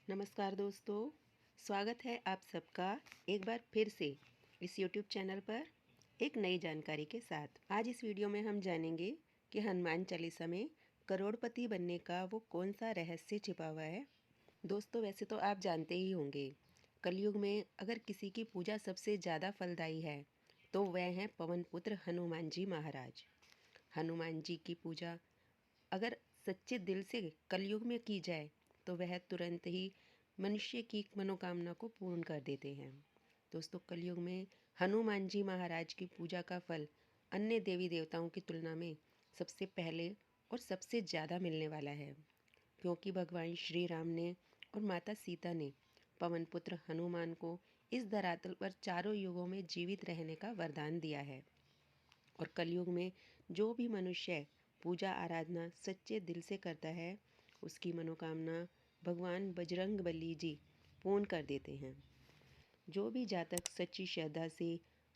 नमस्कार दोस्तों, स्वागत है आप सबका एक बार फिर से इस YouTube चैनल पर एक नई जानकारी के साथ। आज इस वीडियो में हम जानेंगे कि हनुमान चालीसा में करोड़पति बनने का वो कौन सा रहस्य छिपा हुआ है। दोस्तों, वैसे तो आप जानते ही होंगे, कलयुग में अगर किसी की पूजा सबसे ज़्यादा फलदायी है तो वह हैं पवन पुत्र हनुमान जी महाराज। हनुमान जी की पूजा अगर सच्चे दिल से कलयुग में की जाए तो वह तुरंत ही मनुष्य की मनोकामना को पूर्ण कर देते हैं। दोस्तों, कलयुग में हनुमान जी महाराज की पूजा का फल अन्य देवी देवताओं की तुलना में सबसे पहले और सबसे ज़्यादा मिलने वाला है, क्योंकि भगवान श्री राम ने और माता सीता ने पवन पुत्र हनुमान को इस धरातल पर चारों युगों में जीवित रहने का वरदान दिया है। और कलयुग में जो भी मनुष्य पूजा आराधना सच्चे दिल से करता है, उसकी मनोकामना भगवान बजरंग बली जी पूर्ण कर देते हैं। जो भी जातक सच्ची श्रद्धा से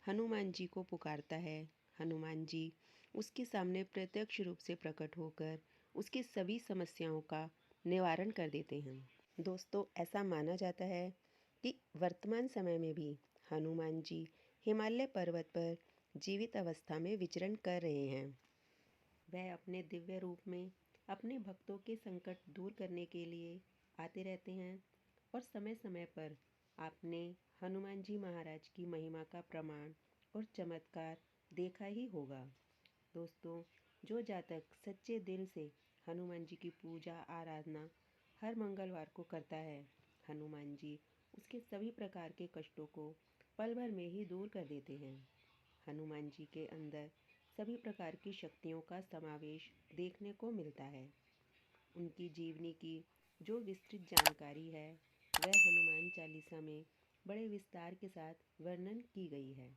हनुमान जी को पुकारता है, हनुमान जी उसके सामने प्रत्यक्ष रूप से प्रकट होकर उसकी सभी समस्याओं का निवारण कर देते हैं। दोस्तों, ऐसा माना जाता है कि वर्तमान समय में भी हनुमान जी हिमालय पर्वत पर जीवित अवस्था में विचरण कर रहे हैं। वह अपने दिव्य रूप में अपने भक्तों के संकट दूर करने के लिए आते रहते हैं और समय समय पर आपने हनुमान जी महाराज की महिमा का प्रमाण और चमत्कार देखा ही होगा। दोस्तों, जो जातक सच्चे दिल से हनुमान जी की पूजा आराधना हर मंगलवार को करता है, हनुमान जी उसके सभी प्रकार के कष्टों को पल भर में ही दूर कर देते हैं। हनुमान जी के अंदर सभी प्रकार की शक्तियों का समावेश देखने को मिलता है। उनकी जीवनी की जो विस्तृत जानकारी है वह हनुमान चालीसा में बड़े विस्तार के साथ वर्णन की गई है।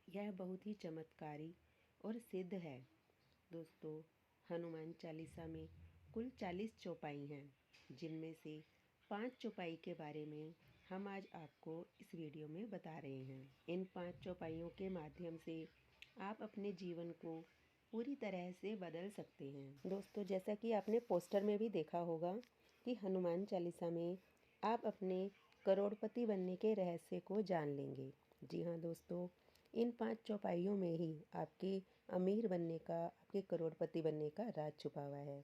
यह बहुत ही चमत्कारी और सिद्ध है। दोस्तों, हनुमान चालीसा में कुल 40 चौपाई हैं, जिनमें से 5 चौपाई के बारे में हम आज आपको इस वीडियो में बता रहे हैं। इन 5 चौपाइयों के माध्यम से आप अपने जीवन को पूरी तरह से बदल सकते हैं। दोस्तों, जैसा कि आपने पोस्टर में भी देखा होगा कि हनुमान चालीसा में आप अपने करोड़पति बनने के रहस्य को जान लेंगे। जी हाँ दोस्तों, इन 5 चौपाइयों में ही आपके अमीर बनने का, आपके करोड़पति बनने का राज छुपा हुआ है।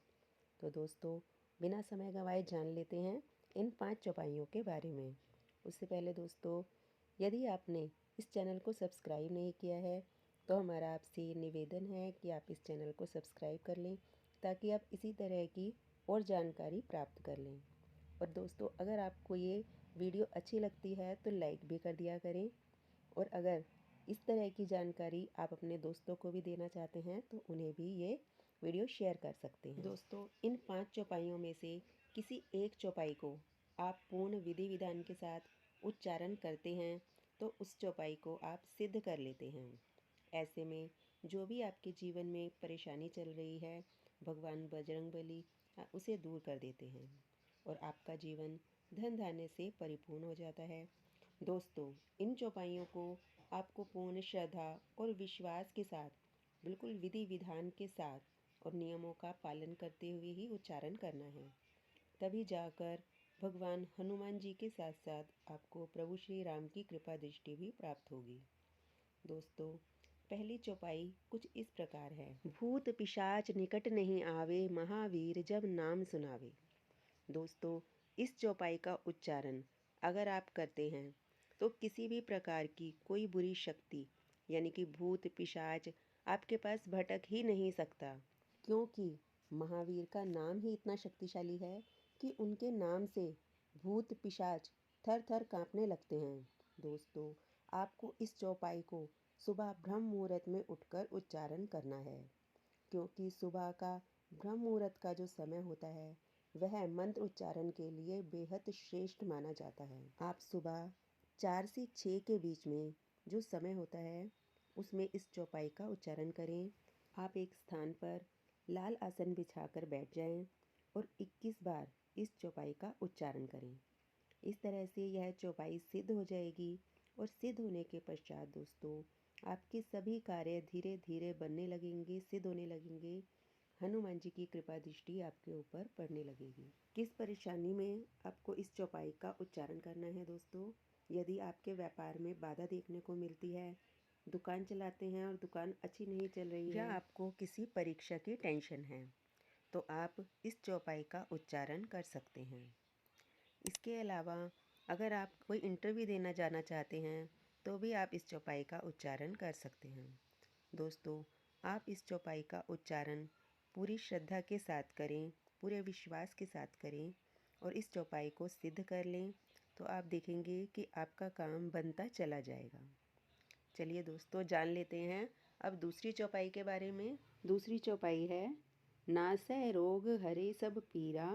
तो दोस्तों, बिना समय गंवाए जान लेते हैं इन 5 चौपाइयों के बारे में। उससे पहले दोस्तों, यदि आपने इस चैनल को सब्सक्राइब नहीं किया है तो हमारा आपसे निवेदन है कि आप इस चैनल को सब्सक्राइब कर लें, ताकि आप इसी तरह की और जानकारी प्राप्त कर लें। और दोस्तों, अगर आपको ये वीडियो अच्छी लगती है तो लाइक भी कर दिया करें, और अगर इस तरह की जानकारी आप अपने दोस्तों को भी देना चाहते हैं तो उन्हें भी ये वीडियो शेयर कर सकते हैं। दोस्तों, इन 5 चौपाइयों में से किसी एक चौपाई को आप पूर्ण विधि विधान के साथ उच्चारण करते हैं तो उस चौपाई को आप सिद्ध कर लेते हैं। ऐसे में जो भी आपके जीवन में परेशानी चल रही है, भगवान बजरंगबली उसे दूर कर देते हैं और आपका जीवन धन धान्य से परिपूर्ण हो जाता है। दोस्तों, इन चौपाइयों को आपको पूर्ण श्रद्धा और विश्वास के साथ, बिल्कुल विधि विधान के साथ और नियमों का पालन करते हुए ही उच्चारण करना है। तभी जाकर भगवान हनुमान जी के साथ साथ आपको प्रभु श्री राम की कृपा दृष्टि भी प्राप्त होगी। दोस्तों, पहली चौपाई कुछ इस प्रकार है। भूत पिशाच निकट नहीं आवे, महावीर जब नाम सुनावे। दोस्तों, इस चौपाई का उच्चारण अगर आप करते हैं तो किसी भी प्रकार की कोई बुरी शक्ति यानी कि भूत पिशाच आपके पास भटक ही नहीं सकता, क्योंकि महावीर का नाम ही इतना शक्तिशाली है कि उनके नाम से भूत पिशाच थर थर कांपने लगते हैं। दोस्तों, आपको इस चौपाई को सुबह ब्रह्म मुहूर्त में उठकर उच्चारण करना है, क्योंकि सुबह का ब्रह्म मुहूर्त का जो समय होता है वह मंत्र उच्चारण के लिए बेहद श्रेष्ठ माना जाता है। आप सुबह 4 से 6 के बीच में जो समय होता है उसमें इस चौपाई का उच्चारण करें। आप एक स्थान पर लाल आसन बिछाकर बैठ जाएं और 21 बार इस चौपाई का उच्चारण करें। इस तरह से यह चौपाई सिद्ध हो जाएगी और सिद्ध होने के पश्चात दोस्तों, आपके सभी कार्य धीरे धीरे बनने लगेंगे, सिद्ध होने लगेंगे हनुमान जी की कृपा दृष्टि आपके ऊपर पड़ने लगेगी। किस परेशानी में आपको इस चौपाई का उच्चारण करना है दोस्तों? यदि आपके व्यापार में बाधा देखने को मिलती है, दुकान चलाते हैं और दुकान अच्छी नहीं चल रही है, या आपको किसी परीक्षा की टेंशन है, तो आप इस चौपाई का उच्चारण कर सकते हैं। इसके अलावा अगर आप कोई इंटरव्यू देना जाना चाहते हैं, तो भी आप इस चौपाई का उच्चारण कर सकते हैं। दोस्तों, आप इस चौपाई का उच्चारण पूरी श्रद्धा के साथ करें, पूरे विश्वास के साथ करें और इस चौपाई को सिद्ध कर लें, तो आप देखेंगे कि आपका काम बनता चला जाएगा। चलिए दोस्तों, जान लेते हैं अब दूसरी चौपाई के बारे में। दूसरी चौपाई है, नासै रोग हरे सब पीरा,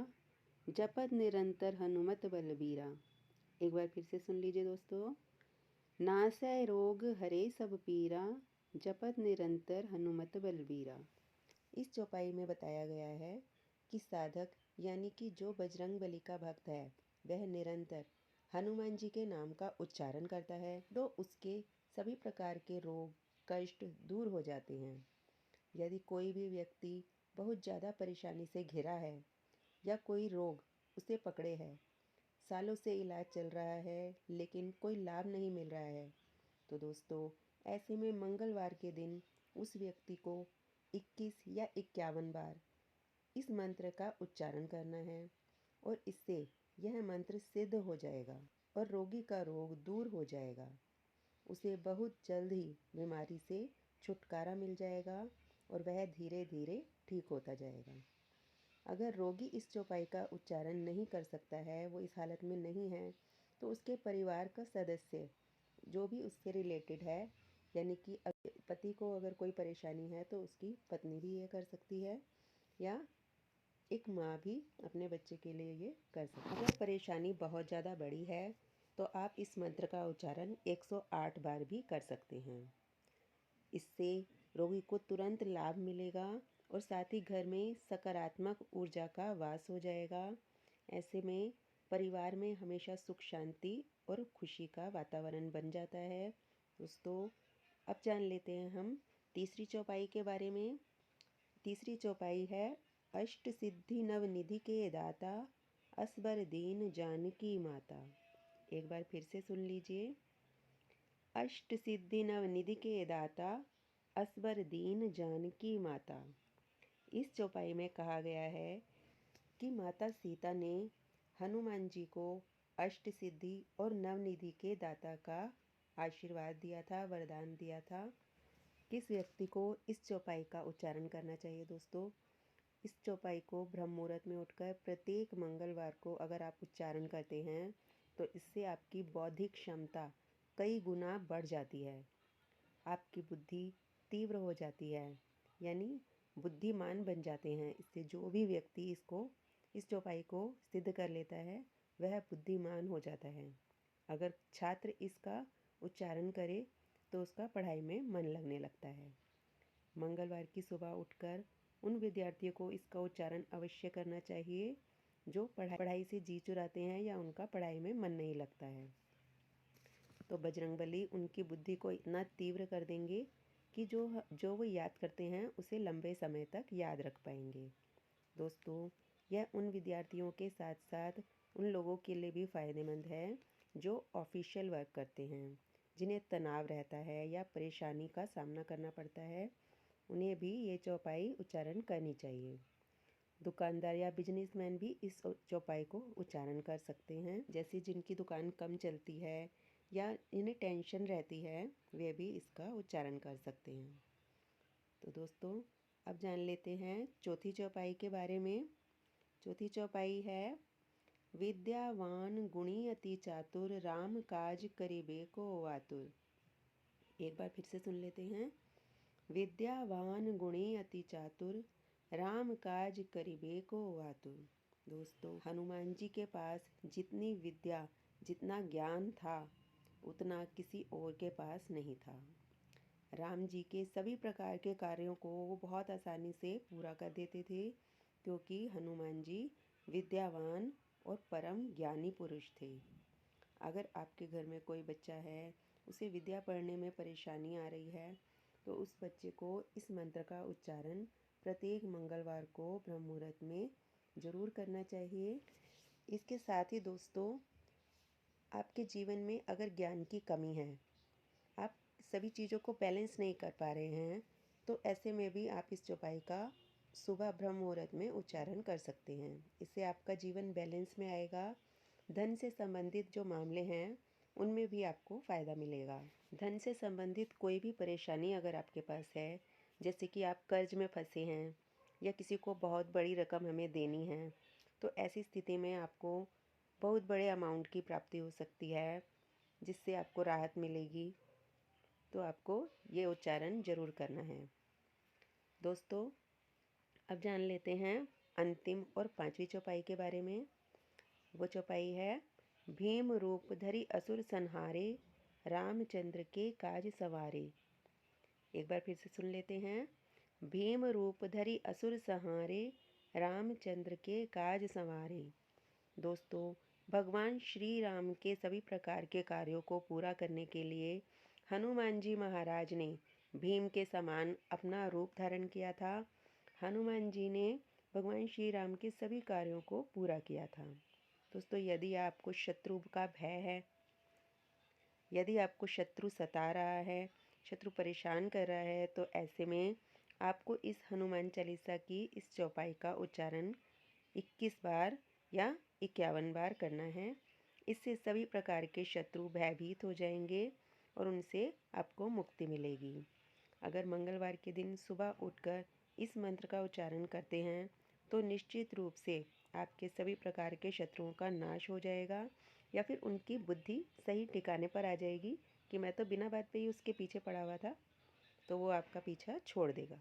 जपत निरंतर हनुमत बलबीरा। एक बार फिर से सुन लीजिए दोस्तों। नासै रोग हरे सब पीरा, जपत निरंतर हनुमत बलबीरा। इस चौपाई में बताया गया है कि साधक यानी कि जो बजरंग बली का भक्त है, वह निरंतर हनुमान जी के नाम का उच्चारण करता है तो उसके सभी प्रकार के रोग कष्ट दूर हो जाते हैं। यदि कोई भी व्यक्ति बहुत ज़्यादा परेशानी से घिरा है या कोई रोग उसे पकड़े है, सालों से इलाज चल रहा है लेकिन कोई लाभ नहीं मिल रहा है, तो दोस्तों ऐसे में मंगलवार के दिन उस व्यक्ति को 21 या 51 बार इस मंत्र का उच्चारण करना है और इससे यह मंत्र सिद्ध हो जाएगा और रोगी का रोग दूर हो जाएगा। उसे बहुत जल्द ही बीमारी से छुटकारा मिल जाएगा और वह धीरे धीरे ठीक होता जाएगा। अगर रोगी इस चौपाई का उच्चारण नहीं कर सकता है, वो इस हालत में नहीं है, तो उसके परिवार का सदस्य जो भी उससे रिलेटेड है, यानी कि पति को अगर कोई परेशानी है तो उसकी पत्नी भी ये कर सकती है या एक माँ भी अपने बच्चे के लिए ये कर सकती है। अगर परेशानी बहुत ज़्यादा बड़ी है तो आप इस मंत्र का उच्चारण 108 बार भी कर सकते हैं। इससे रोगी को तुरंत लाभ मिलेगा और साथ ही घर में सकारात्मक ऊर्जा का वास हो जाएगा। ऐसे में परिवार में हमेशा सुख शांति और खुशी का वातावरण बन जाता है। दोस्तों, अब जान लेते हैं हम तीसरी चौपाई के बारे में। तीसरी चौपाई है, अष्ट सिद्धि नवनिधि के दाता, असबर दीन जानकी माता। एक बार फिर से सुन लीजिए। अष्ट सिद्धि नवनिधि के दाता, असबर दीन जानकी माता। इस चौपाई में कहा गया है कि माता सीता ने हनुमान जी को अष्ट सिद्धि और नवनिधि के दाता का आशीर्वाद दिया था, वरदान दिया था। किस व्यक्ति को इस चौपाई का उच्चारण करना चाहिए दोस्तों? इस चौपाई को ब्रह्म मुहूर्त में उठकर प्रत्येक मंगलवार को अगर आप उच्चारण करते हैं तो इससे आपकी बौद्धिक क्षमता कई गुना बढ़ जाती है। आपकी बुद्धि तीव्र हो जाती है, यानी बुद्धिमान बन जाते हैं। इससे जो भी व्यक्ति इस चौपाई को सिद्ध कर लेता है वह बुद्धिमान हो जाता है। अगर छात्र इसका उच्चारण करे तो उसका पढ़ाई में मन लगने लगता है। मंगलवार की सुबह उठकर उन विद्यार्थियों को इसका उच्चारण अवश्य करना चाहिए जो पढ़ाई से जी चुराते हैं या उनका पढ़ाई में मन नहीं लगता है। तो बजरंगबली उनकी बुद्धि को इतना तीव्र कर देंगे कि जो वो याद करते हैं उसे लंबे समय तक याद रख पाएंगे। दोस्तों, यह उन विद्यार्थियों के साथ साथ उन लोगों के लिए भी फ़ायदेमंद है जो ऑफिशियल वर्क करते हैं, जिन्हें तनाव रहता है या परेशानी का सामना करना पड़ता है, उन्हें भी ये चौपाई उच्चारण करनी चाहिए। दुकानदार या बिजनेसमैन भी इस चौपाई को उच्चारण कर सकते हैं। जैसे जिनकी दुकान कम चलती है या इन्हें टेंशन रहती है, वे भी इसका उच्चारण कर सकते हैं। तो दोस्तों, अब जान लेते हैं चौथी चौपाई के बारे में। चौथी चौपाई है, विद्यावान गुणी अति चातुर, राम काज करिबे को आतुर। एक बार फिर से सुन लेते हैं। विद्यावान गुणी अति चातुर, राम काज करिबे को आतुर। दोस्तों, हनुमान जी के पास जितनी विद्या जितना ज्ञान था उतना किसी और के पास नहीं था। राम जी के सभी प्रकार के कार्यों को वो बहुत आसानी से पूरा कर देते थे क्योंकि हनुमान जी विद्यावान और परम ज्ञानी पुरुष थे। अगर आपके घर में कोई बच्चा है, उसे विद्या पढ़ने में परेशानी आ रही है, तो उस बच्चे को इस मंत्र का उच्चारण प्रत्येक मंगलवार को ब्रह्म मुहूर्त में ज़रूर करना चाहिए। इसके साथ ही दोस्तों, आपके जीवन में अगर ज्ञान की कमी है, आप सभी चीज़ों को बैलेंस नहीं कर पा रहे हैं, तो ऐसे में भी आप इस चौपाई का सुबह ब्रह्म मुहूर्त में उच्चारण कर सकते हैं। इससे आपका जीवन बैलेंस में आएगा। धन से संबंधित जो मामले हैं उनमें भी आपको फ़ायदा मिलेगा। धन से संबंधित कोई भी परेशानी अगर आपके पास है, जैसे कि आप कर्ज में फंसे हैं या किसी को बहुत बड़ी रकम हमें देनी है, तो ऐसी स्थिति में आपको बहुत बड़े अमाउंट की प्राप्ति हो सकती है, जिससे आपको राहत मिलेगी। तो आपको ये उच्चारण ज़रूर करना है। दोस्तों, अब जान लेते हैं अंतिम और पांचवी चौपाई के बारे में। वो चौपाई है, भीम रूप धरि असुर संहारे, रामचंद्र के काज सवारे। एक बार फिर से सुन लेते हैं। भीम रूप धरि असुर संहारे, रामचंद्र के काज संवारे। दोस्तों, भगवान श्री राम के सभी प्रकार के कार्यों को पूरा करने के लिए हनुमान जी महाराज ने भीम के समान अपना रूप धारण किया था। हनुमान जी ने भगवान श्री राम के सभी कार्यों को पूरा किया था। दोस्तों, यदि आपको शत्रु का भय है, यदि आपको शत्रु सता रहा है, शत्रु परेशान कर रहा है, तो ऐसे में आपको इस हनुमान चालीसा की इस चौपाई का उच्चारण 21 बार या 51 बार करना है। इससे सभी प्रकार के शत्रु भयभीत हो जाएंगे और उनसे आपको मुक्ति मिलेगी। अगर मंगलवार के दिन सुबह उठकर इस मंत्र का उच्चारण करते हैं तो निश्चित रूप से आपके सभी प्रकार के शत्रुओं का नाश हो जाएगा, या फिर उनकी बुद्धि सही ठिकाने पर आ जाएगी कि मैं तो बिना बात पे ही उसके पीछे पड़ा हुआ था, तो वो आपका पीछा छोड़ देगा।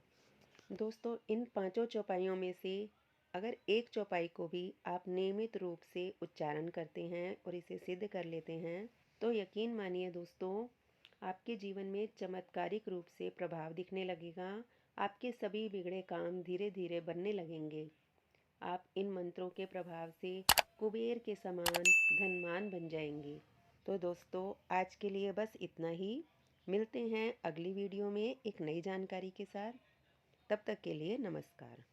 दोस्तों, इन पांचों चौपाइयों में से अगर एक चौपाई को भी आप नियमित रूप से उच्चारण करते हैं और इसे सिद्ध कर लेते हैं, तो यकीन मानिए दोस्तों, आपके जीवन में चमत्कारिक रूप से प्रभाव दिखने लगेगा। आपके सभी बिगड़े काम धीरे धीरे बनने लगेंगे। आप इन मंत्रों के प्रभाव से कुबेर के समान धनवान बन जाएंगे। तो दोस्तों, आज के लिए बस इतना ही। मिलते हैं अगली वीडियो में एक नई जानकारी के साथ। तब तक के लिए नमस्कार।